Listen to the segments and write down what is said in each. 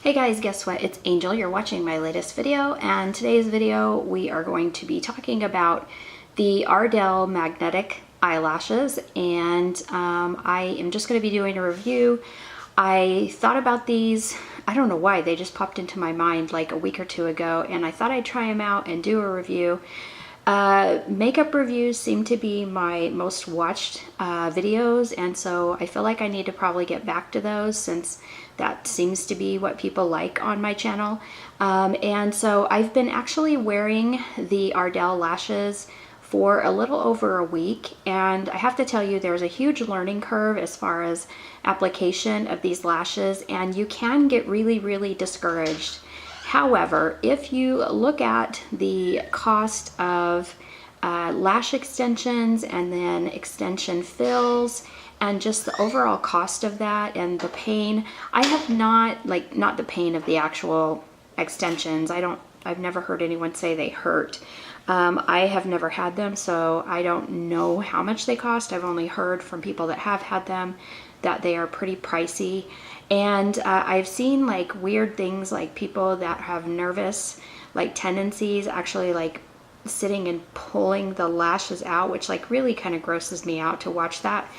Hey guys, guess what? It's Angel. You're watching my latest video, and today's video we are going to be talking about the Ardell magnetic eyelashes, and I am just going to be doing a review. I thought about these, I don't know why, they just popped into my mind like a week or two ago, and I thought I'd try them out and do a review. Makeup reviews seem to be my most watched videos, and so I feel like I need to probably get back to those since that seems to be what people like on my channel. And so I've been actually wearing the Ardell lashes for a little over a week, and I have to tell you there's a huge learning curve as far as application of these lashes, and you can get really discouraged. However, if you look at the cost of lash extensions and then extension fills and just the overall cost of that and the pain, I have not the pain of the actual extensions. I've never heard anyone say they hurt. I have never had them, so I don't know how much they cost. I've only heard from people that have had them that they are pretty pricey. And I've seen like weird things, like people that have nervous like tendencies actually like sitting and pulling the lashes out, which like really kind of grosses me out to watch that.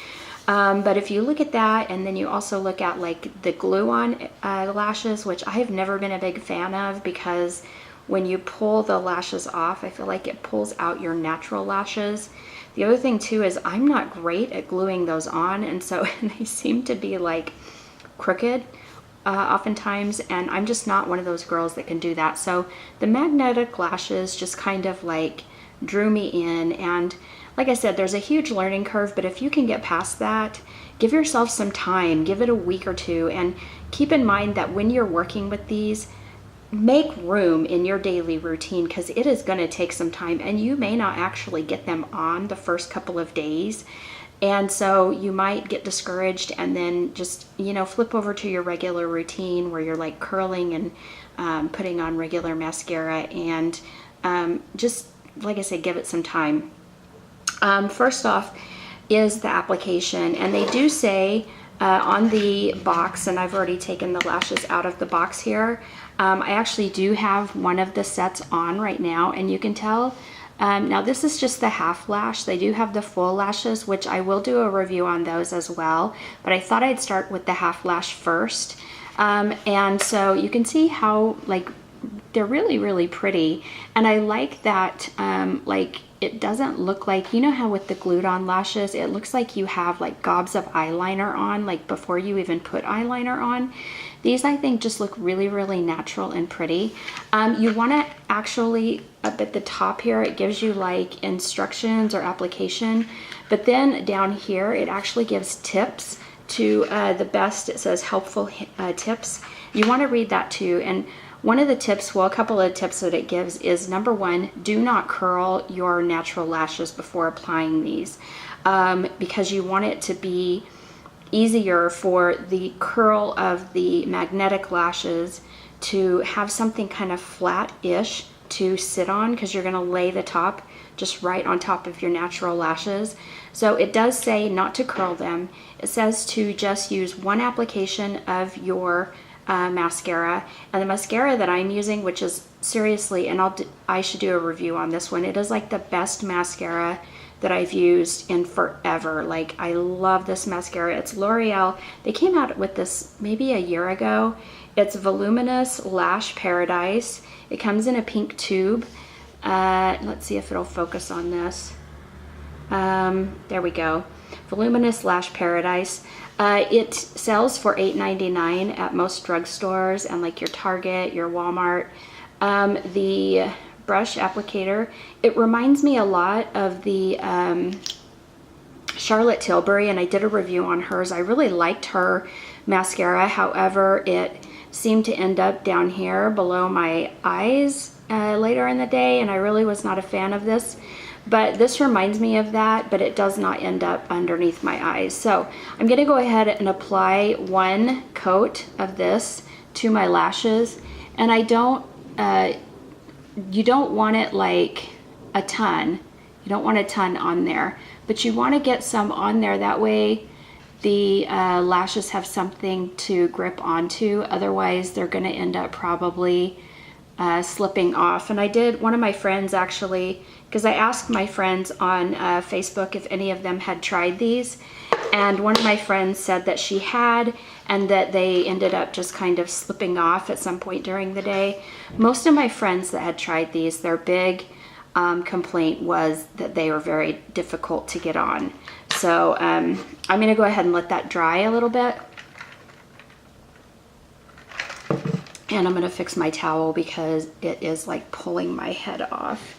But if you look at that, and then you also look at like the glue-on lashes, which I have never been a big fan of, because when you pull the lashes off, I feel like it pulls out your natural lashes. The other thing too is I'm not great at gluing those on, and so they seem to be like crooked oftentimes, and I'm just not one of those girls that can do that. So the magnetic lashes just kind of like drew me in, and like I said, there's a huge learning curve, but if you can get past that, give yourself some time, give it a week or two, and keep in mind that when you're working with these, make room in your daily routine, because it is going to take some time, and you may not actually get them on the first couple of days. And so you might get discouraged and then just, you know, flip over to your regular routine where you're like curling and putting on regular mascara, and just, like I said, give it some time. First off is the application, and they do say on the box, and I've already taken the lashes out of the box here. I actually do have one of the sets on right now, and you can tell. Now this is just the half lash. They do have the full lashes, which I will do a review on those as well, but I thought I'd start with the half lash first. And so you can see how like they're really pretty, and I like that like it doesn't look like, you know how with the glued on lashes it looks like you have like gobs of eyeliner on like before you even put eyeliner on. These I think just look really natural and pretty. You want to actually, up at the top here, it gives you like instructions or application, but then down here it actually gives tips to the best. It says helpful tips. You want to read that too. And one of the tips, well, a couple of tips that it gives is, number one, do not curl your natural lashes before applying these, because you want it to be easier for the curl of the magnetic lashes to have something kind of flat-ish to sit on, because you're going to lay the top just right on top of your natural lashes. So it does say not to curl them. It says to just use one application of your mascara, and the mascara that I'm using, which is seriously, and I should do a review on this one, it is like the best mascara that I've used in forever. Like, I love this mascara. It's L'Oreal. They came out with this maybe a year ago. It's Voluminous Lash Paradise. It comes in a pink tube. Let's see if it'll focus on this. There we go. Voluminous Lash Paradise. It sells for $8.99 at most drugstores and like your Target, your Walmart. The brush applicator, it reminds me a lot of the Charlotte Tilbury, and I did a review on hers. I really liked her mascara. However, it seemed to end up down here below my eyes later in the day, and I really was not a fan of this. But this reminds me of that, but it does not end up underneath my eyes. So I'm gonna go ahead and apply one coat of this to my lashes, and I don't you don't want it like a ton. You don't want a ton on there, but you want to get some on there. That way the lashes have something to grip onto. Otherwise, they're going to end up probably slipping off. And I did, one of my friends actually, because I asked my friends on Facebook if any of them had tried these, and one of my friends said that she had, and that they ended up just kind of slipping off at some point during the day. Most of my friends that had tried these, their big complaint was that they were very difficult to get on. So I'm going to go ahead and let that dry a little bit. And I'm going to fix my towel because it is like pulling my head off.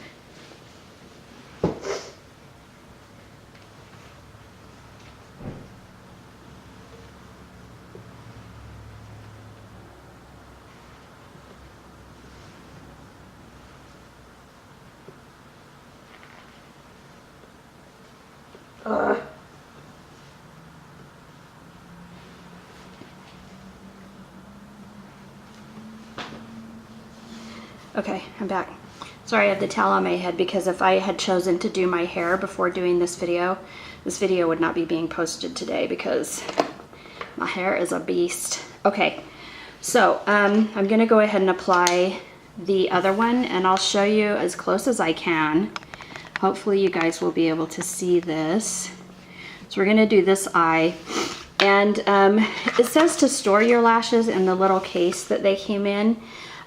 Okay, I'm back. Sorry, I have the towel on my head because if I had chosen to do my hair before doing this video would not be being posted today because my hair is a beast. Okay, so I'm gonna go ahead and apply the other one, and I'll show you as close as I can. Hopefully you guys will be able to see this. So we're gonna do this eye, and it says to store your lashes in the little case that they came in.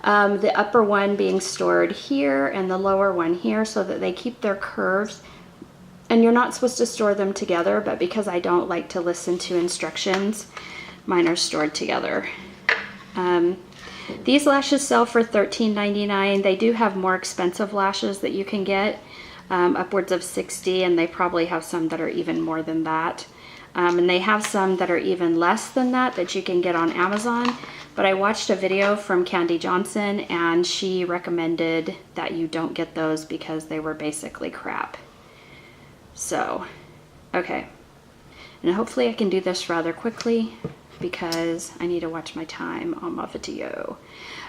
The upper one being stored here and the lower one here so that they keep their curves. And you're not supposed to store them together, but because I don't like to listen to instructions, mine are stored together. These lashes sell for $13.99. They do have more expensive lashes that you can get, upwards of $60, and they probably have some that are even more than that. And they have some that are even less than that you can get on Amazon. But I watched a video from Candy Johnson, and she recommended that you don't get those because they were basically crap. So, okay. And hopefully I can do this rather quickly because I need to watch my time on my video.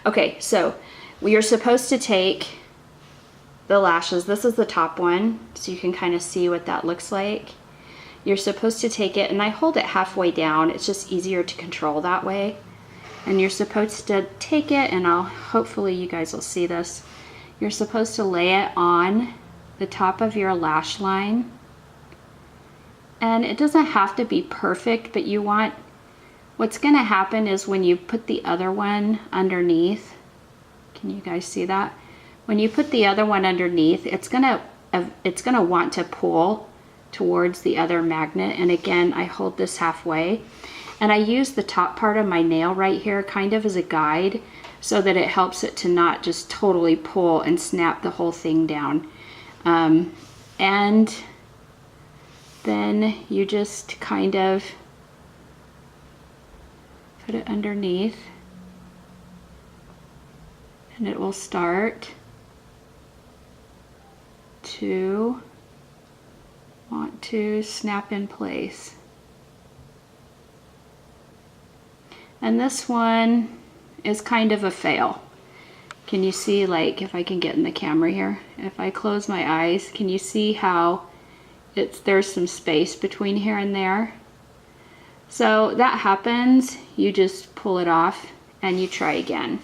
Okay, so we are supposed to take the lashes. This is the top one, so you can kind of see what that looks like. You're supposed to take it, and I hold it halfway down. It's just easier to control that way. And you're supposed to take it, and hopefully you guys will see this. You're supposed to lay it on the top of your lash line. And it doesn't have to be perfect, but what's gonna happen is when you put the other one underneath, can you guys see that? When you put the other one underneath, it's gonna want to pull towards the other magnet. And again, I hold this halfway. And I use the top part of my nail right here kind of as a guide so that it helps it to not just totally pull and snap the whole thing down. And then you just kind of put it underneath, and it will start to want to snap in place. And this one is kind of a fail. Can you see, like, if I can get in the camera here, if I close my eyes, can you see how there's some space between here and there? So that happens, you just pull it off and you try again.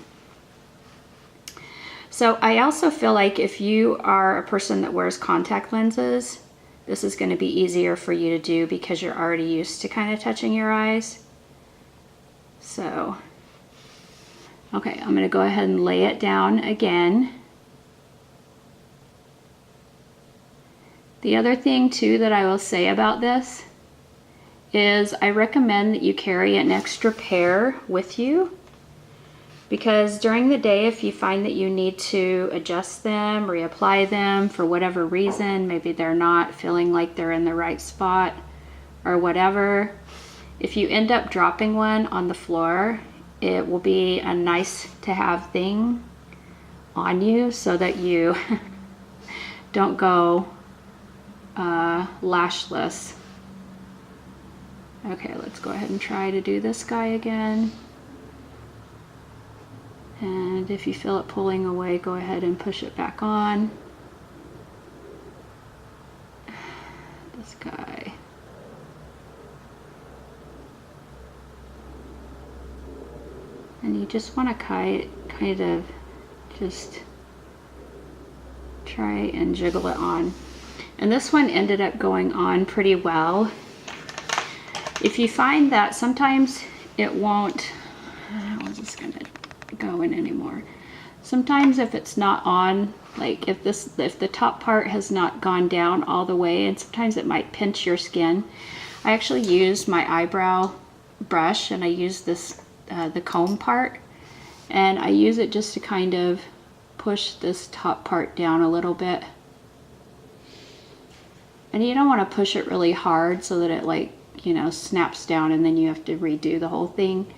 So I also feel like if you are a person that wears contact lenses, this is going to be easier for you to do because you're already used to kind of touching your eyes. So, okay, I'm going to go ahead and lay it down again. The other thing too that I will say about this is I recommend that you carry an extra pair with you, because during the day, if you find that you need to adjust them, reapply them for whatever reason, maybe they're not feeling like they're in the right spot or whatever, if you end up dropping one on the floor, it will be a nice to have thing on you so that you don't go lashless. Okay, let's go ahead and try to do this guy again. And if you feel it pulling away, go ahead and push it back on. This guy. And you just want to kind of just try and jiggle it on. And this one ended up going on pretty well. If you find that sometimes it won't, I'm just gonna go in anymore. Sometimes if it's not on, like if the top part has not gone down all the way, and sometimes it might pinch your skin. I actually use my eyebrow brush, and I use this, the comb part, and I use it just to kind of push this top part down a little bit. And you don't want to push it really hard so that it, like, you know, snaps down and then you have to redo the whole thing.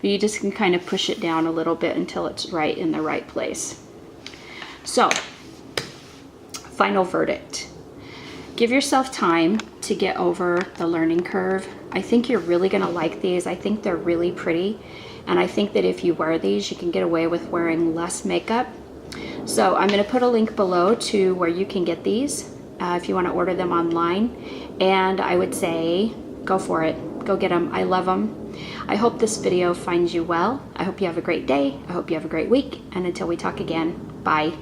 But you just can kind of push it down a little bit until it's right in the right place. So, final verdict. Give yourself time to get over the learning curve. I think you're really going to like these. I think they're really pretty. And I think that if you wear these, you can get away with wearing less makeup. So I'm going to put a link below to where you can get these if you want to order them online. And I would say go for it. Go get them. I love them. I hope this video finds you well. I hope you have a great day. I hope you have a great week. And until we talk again, bye.